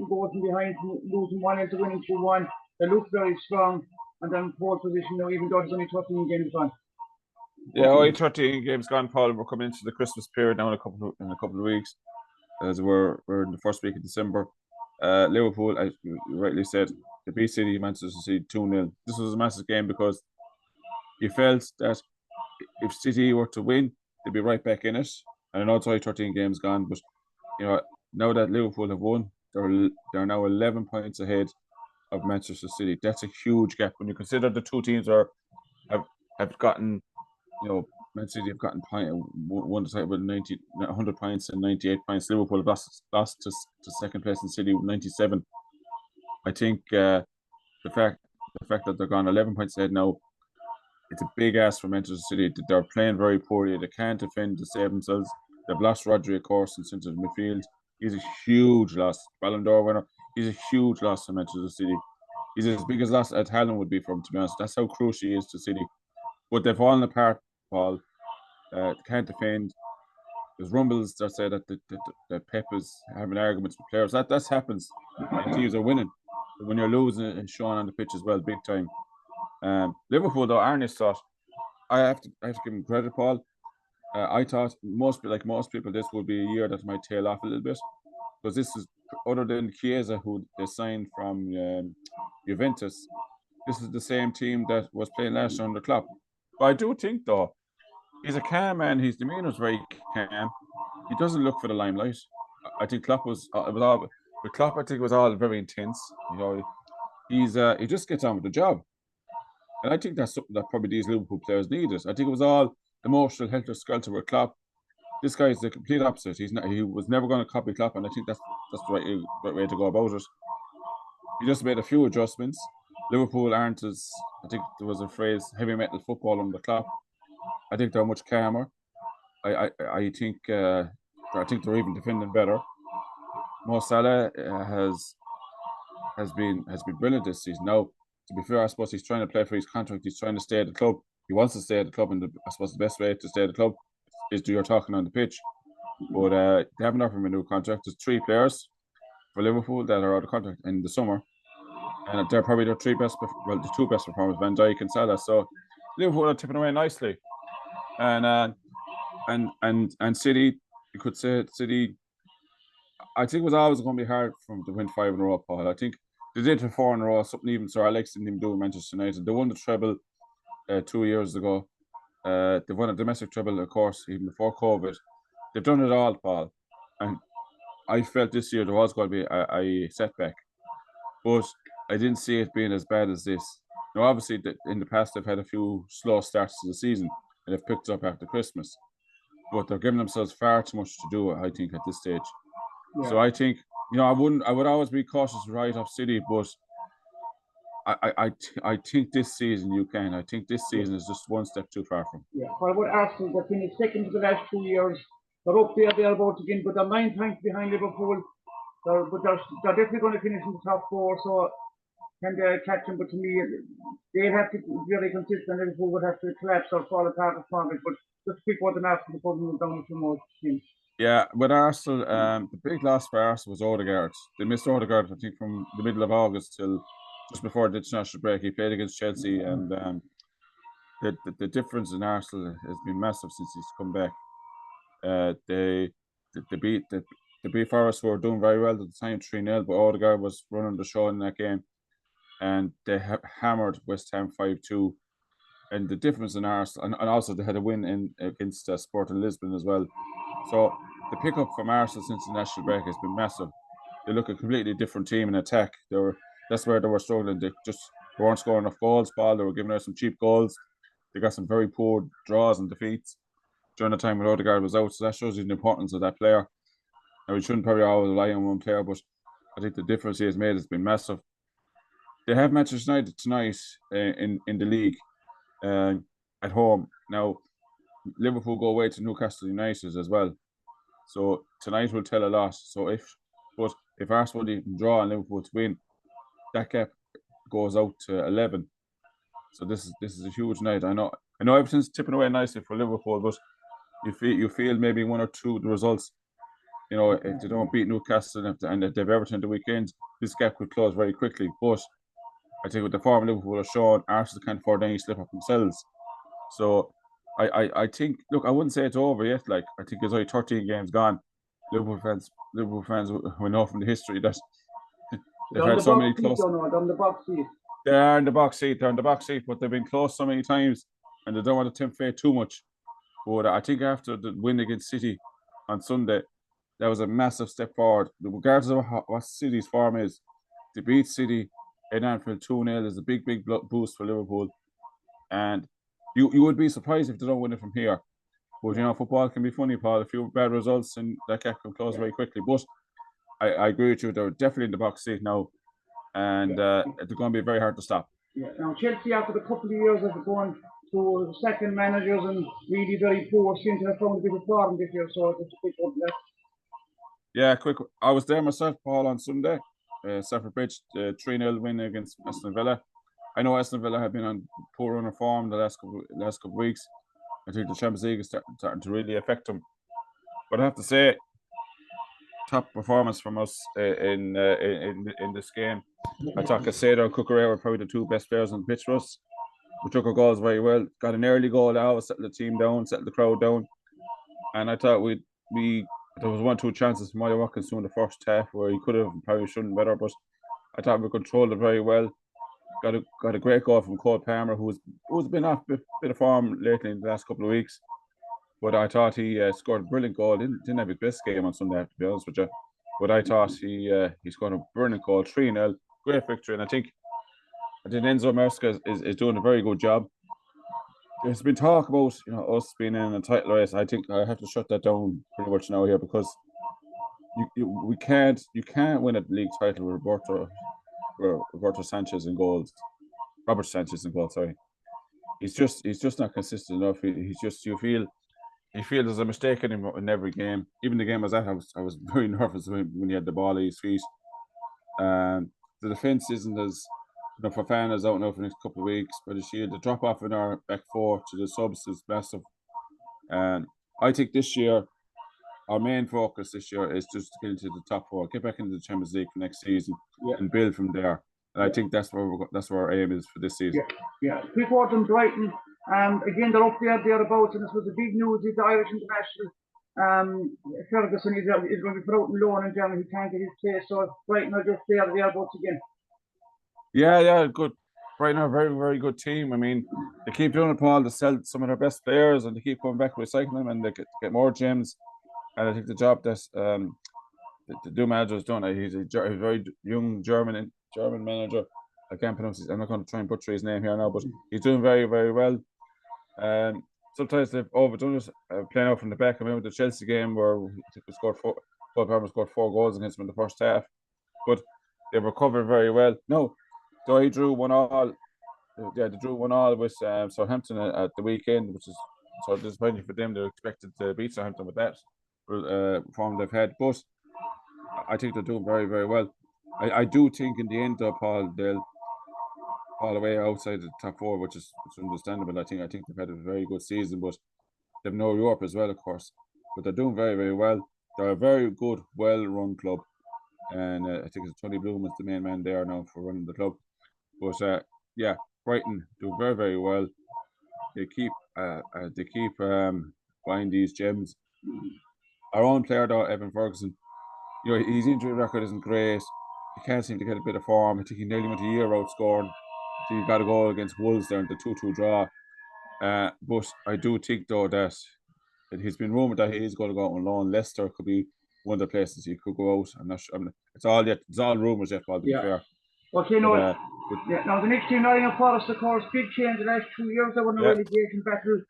goals from behind, losing 1-0 to winning 2-1. They look very strong, and then fourth position now, even though there's only 13 games on. Yeah, only 13 games gone, Paul. We're coming into the Christmas period now in a couple of weeks, as we're in the first week of December. Liverpool, as you rightly said, the beat City, Manchester City 2-0. This was a massive game because you felt that if City were to win, they'd be right back in it. And I know it's only 13 games gone, but now that Liverpool have won, they're now 11 points ahead of Manchester City. That's a huge gap when you consider the two teams have gotten, Man City have gotten one side with 100 points and 98 points. Liverpool have lost to second place in City with 97. I think the fact that they're gone 11 points ahead now, it's a big ask for Manchester City. They're playing very poorly. They can't defend to save themselves. They've lost Rodri, of course, in centre midfield. He's a huge loss. Ballon d'Or winner. He's a huge loss to Manchester City. He's as big as loss as Haaland would be for him, to be honest. That's how crucial he is to City. But they've fallen apart, Paul. They can't defend. There's rumbles that say that Pep is having arguments with players. That happens. And teams are winning. But when you're losing, it's shown on the pitch as well, big time. Liverpool, though, Arne thought, I have to give him credit, Paul. I thought most people, this would be a year that might tail off a little bit, because this is, other than Chiesa, who they signed from Juventus, this is the same team that was playing last year under Klopp. But I do think, though, he's a calm man. His demeanour is very calm. He doesn't look for the limelight. I think Klopp was all, with Klopp, I think it was all very intense. He just gets on with the job. And I think that's something that probably these Liverpool players needed. I think it was all emotional helter-skelter with Klopp. This guy is the complete opposite. He was never going to copy Klopp, and I think that's the right way to go about it. He just made a few adjustments. Liverpool aren't as, I think there was a phrase, heavy metal football under Klopp. I think they're much calmer. I think they're even defending better. Mo Salah has been brilliant this season. Now, to be fair, I suppose he's trying to play for his contract. He's trying to stay at the club. He wants to stay at the club, and I suppose the best way to stay at the club is do your talking on the pitch. But they haven't offered him a new contract. There's 3 players for Liverpool that are out of contract in the summer, and they're probably the 2 best performers, Van Dijk and Salah. So Liverpool are tipping away nicely, and City, you could say City. I think it was always going to be hard for them to win 5 in a row, Paul. I think they did for 4 in a row, something even Sir Alex didn't even do with Manchester United. They won the treble 2 years ago. They've won a domestic treble, of course, even before COVID. They've done it all, Paul. And I felt this year there was going to be a setback. But I didn't see it being as bad as this. Now, obviously, in the past, they've had a few slow starts to the season, and they've picked up after Christmas. But they're giving themselves far too much to do, I think, at this stage. Yeah. So I think, I would always be cautious to write off City, but I think this season you can. I think this season is just one step too far from. Yeah, well, what Arsenal, they've finished second for the last 2 years. They're up there, thereabouts again, but they're 9 points behind Liverpool. But they're definitely going to finish in the top 4, so can they catch them? But to me, they'd have to be very consistent. Liverpool would have to collapse or fall apart or something. But just pick what them after before we move down to more teams. Yeah, with Arsenal, the big loss for Arsenal was Odegaard. They missed Odegaard, I think, from the middle of August till just before the international break. He played against Chelsea, and the difference in Arsenal has been massive since he's come back. They beat Forest, who were doing very well at the time, 3-0, but Odegaard was running the show in that game, and they hammered West Ham 5-2. And the difference in Arsenal, and also they had a win against Sporting Lisbon as well. So the pickup from Arsenal since the national break has been massive. They look a completely different team in attack. That's where they were struggling. They weren't scoring enough goals, Paul. They were giving out some cheap goals. They got some very poor draws and defeats during the time when Odegaard was out. So that shows you the importance of that player. Now, we shouldn't probably always rely on one player, but I think the difference he has made has been massive. They have Manchester United tonight in the league at home. Now, Liverpool go away to Newcastle United as well. So tonight will tell a lot. So if Arsenal even draw and Liverpool to win, that gap goes out to 11. So this is a huge night. I know everything's tipping away nicely for Liverpool, but you feel maybe one or two of the results You know, if they don't beat Newcastle and if they've Everton the weekend, this gap could close very quickly. But I think with the form Liverpool are showing, Arsenal can't afford any slip up themselves. So I think, look, I wouldn't say it's over yet. Like, I think there's only 13 games gone. Liverpool fans will know from the history that they've had so many close. On the box seat. They're in the box seat. They're in the box seat, but they've been close so many times, and they don't want to tempt fate too much. But I think after the win against City on Sunday, that was a massive step forward. Regardless of what City's form is, to beat City in Anfield 2-0 is a big boost for Liverpool. And you would be surprised if they don't win it from here. But, you know, football can be funny, Paul. A few bad results and that gap can close very quickly. But I agree with you. They're definitely in the box seat now. And they're going to be very hard to stop. Yeah. Now, Chelsea, after a couple of years of going to second managers and really very poor, seem to have found a bit of form this year. So it's a quick up there. Yeah, quick. I was there myself, Paul, on Sunday. Stamford Bridge, 3-0 win against Aston Villa. I know Aston Villa have been on poor run of form the last couple of weeks. I think the Champions League is starting to really affect them. But I have to say, top performance from us in this game. I thought Caicedo and Cucurella were probably the two best players on the pitch for us. We took our goals very well. Got an early goal out, settled the team down, settled the crowd down. And I thought there was 1-2 chances for Molly Watkins in the first half where he could have, probably shouldn't better, but I thought we controlled it very well. Got a great goal from Cole Palmer, who's been off a bit of form lately in the last couple of weeks. But I thought he scored a brilliant goal. Didn't have his best game on Sunday, to be honest with you. But I thought he scored a brilliant goal, 3-0, great victory. And I think Enzo Maresca is doing a very good job. There's been talk about, you know, us being in a title race. I think I have to shut that down pretty much now here, because you can't win a league title with Roberto Sanchez in goals. Robert Sanchez in goals, sorry. He's just not consistent enough. He's just, you feel there's a mistake in him in every game. Even the game I was at, I was very nervous when he had the ball at his feet. The defence isn't as, you know, Fofana is out now for the next couple of weeks, but the drop off in our back four to the subs is massive. And I think this year, our main focus this year is just to get into the top four, get back into the Champions League for next season, and build from there. And I think that's where our aim is for this season. Yeah. Quick word on Brighton. Again, they're up thereabouts, and this was the big news with the Irish international. Ferguson is going to be put out on loan in Germany. He can't get his place, so Brighton are just thereabouts again. Yeah, good. Brighton are a very, very good team. I mean, they keep doing it, Paul. They sell some of their best players, and they keep going back recycling them, and they get more gems. And I think the job that the new manager has done, he's a very young German manager. I can't pronounce his. I'm not going to try and butcher his name here now, but he's doing very, very well. Sometimes they've overdone it, playing out from the back. I remember the Chelsea game where we scored Paul Palmer scored 4 goals against them in the first half, but they've recovered very well. No, so he drew 1-1. Yeah, they drew 1-1 with Southampton at the weekend, which is so disappointing for them. They're expected to beat Southampton with that form they've had, but I think they're doing very, very well. I do think in the end, though, Paul, they'll fall away outside the top 4, which is understandable. I think they've had a very good season, but they've no Europe as well, of course. But they're doing very, very well. They're a very good, well-run club, and I think it's Tony Bloom is the main man there now for running the club. But yeah, Brighton do very, very well. They keep buying these gems. Our own player, though, Evan Ferguson, you know, his injury record isn't great. He can't seem to get a bit of form. I think he nearly went a year out scoring. I think he got a goal against Wolves there in the 2-2 draw. But I do think, though, that he's been rumoured that he is going to go out on loan. Leicester could be one of the places he could go out. I'm not sure. It's all rumours yet, Paul, to be fair. Okay, now the next team, Nottingham Forest, of course, big change the last 2 years. They won a relegation battle.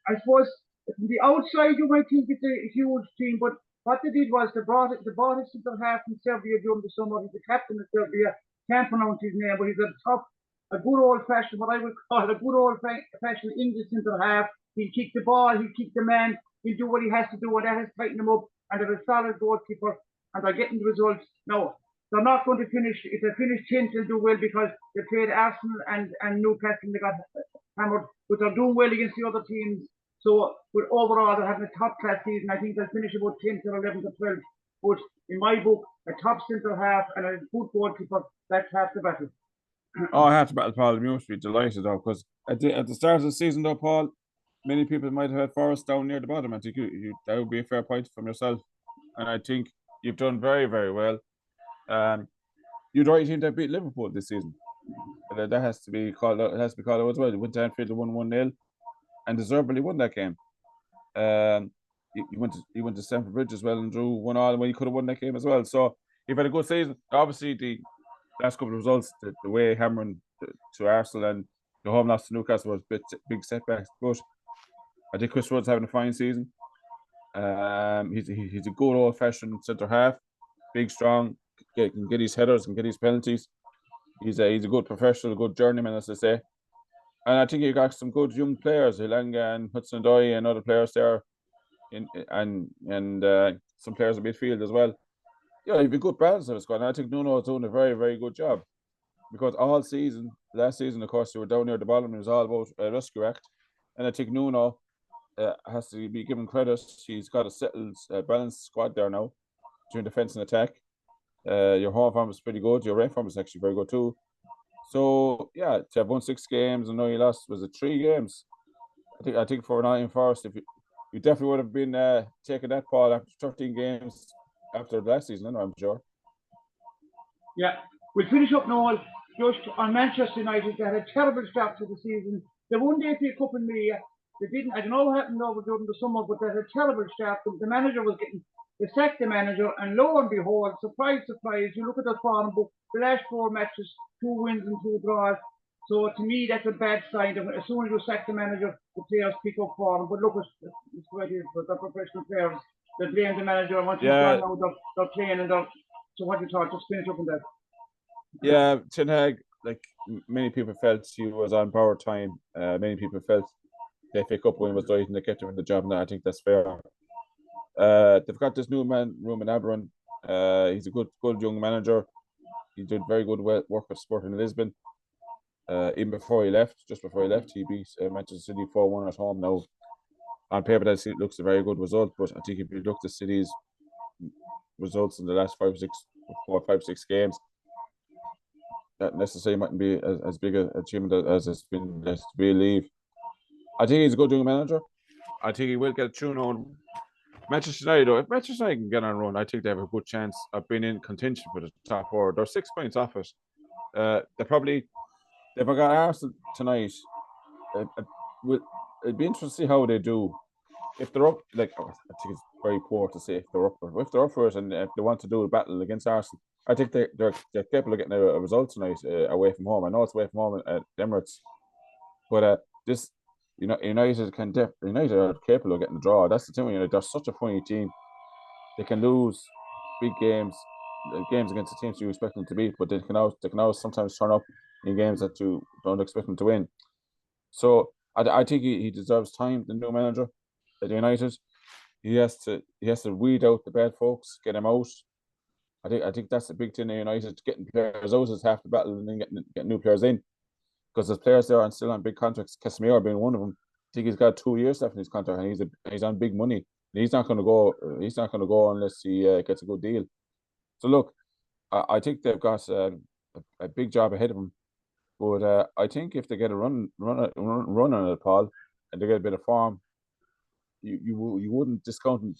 I suppose from the outside you might think it's a huge team, but what they did was they brought his centre half from Serbia during the summer. He's the captain of Serbia. Can't pronounce his name, but he's a good old-fashioned, what I would call a good old-fashioned English centre half. He'll kick the ball, he'll kick the man, he'll do what he has to do, and that has tightened him up. And they're a solid goalkeeper, and they're getting the results. Now, they're not going to finish. If they finish 10th, they'll do well because they played Arsenal and Newcastle and they got hammered. But they're doing well against the other teams. So, but overall, they're having a top class season. I think they'll finish about 10th or 11th or 12th. But in my book, a top centre half and a good goalkeeper, that's half the battle. Oh, I have to battle Paul. You must be delighted though, because at the start of the season though, Paul, many people might have had Forest down near the bottom. I think that would be a fair point from yourself, and I think you've done very, very well. You're the right team that beat Liverpool this season. That has to be called out. It has to be called out as well. They went to Anfield, won 1-0, and deservedly won that game. You went to Stamford Bridge as well and drew 1-1 when you could have won that game as well. So you've had a good season. Obviously, the last couple of results, the way hammering to Arsenal and the home loss to Newcastle was big setbacks. But I think Chris Wood's having a fine season. He's a good old fashioned centre half, big, strong, can get his headers and get his penalties. He's a good professional, good journeyman, as I say. And I think you got some good young players, Ilanga and Hudson-Odoi and other players there, and some players in midfield as well. Yeah, you've a good balance of the squad. And I think Nuno is doing a very, very good job, because all season, last season, of course, they were down near the bottom. It was all about a rescue act, and I think Nuno has to be given credit. He's got a settled, balanced squad there now between defence and attack. Your home form is pretty good. Your away form is actually very good too. So yeah, to have won 6 games and now you lost, was it 3 games? I think for Nottingham Forest, if you definitely would have been taking that, Paul, after 13 games after last season, I'm sure. Yeah, we'll finish up now just on Manchester United. They had a terrible start to the season. They won the FA Cup in May. They didn't. I don't know what happened over during the summer, but they had a terrible start. The manager was getting. They sacked the manager, and lo and behold, surprise, surprise! You look at the form book. The last 4 matches, 2 wins and 2 draws. So to me, that's a bad sign. As soon as you sack the manager, the players pick up form. But look, it's what it is. But they're professional players. They blame the manager. And once he's gone now, they're playing and they're. So what do you thought? Just finish up on that. Yeah, Ten Hag, like many people felt he was on borrowed time. Many people felt the FA Cup win was right and they kept him in the job, and I think that's fair. They've got this new man, Ruben Amorim. He's a good young manager. He did very good work with Sporting Lisbon. Even before he left, he beat Manchester City 4-1 at home. Now, on paper, that looks a very good result, but I think if you look at City's results in the last 4 or 5, 6 games, that necessarily mightn't be as big an achievement as it's been led to believe. I think he's a good young manager. I think he will get a tune on Manchester United. Though, if Manchester United can get on a run, I think they have a good chance of being in contention for the top 4. They're 6 points off it. They've got Arsenal tonight. It'd be interesting to see how they do. If they're up, I think it's very poor to say if they're up for it. If they're up for it and if they want to do a battle against Arsenal, I think they're capable of getting a result tonight away from home. I know it's away from home at Emirates, but this, United are capable of getting a draw. That's the thing. They're such a funny team. They can lose big games against the teams you expect them to beat, but they can always sometimes turn up in games that you don't expect them to win. So I think he deserves time. The new manager at United, he has to weed out the bad folks, get them out. I think that's the big thing in United. Getting players out is half the battle, and then getting new players in, because there's players there and still on big contracts. Casemiro being one of them. I think he's got 2 years left in his contract, and he's on big money. And he's not going to go. He's not going to go unless he gets a good deal. So look, I think they've got a big job ahead of them. But I think if they get a run on it, Paul, and they get a bit of form, you wouldn't discount them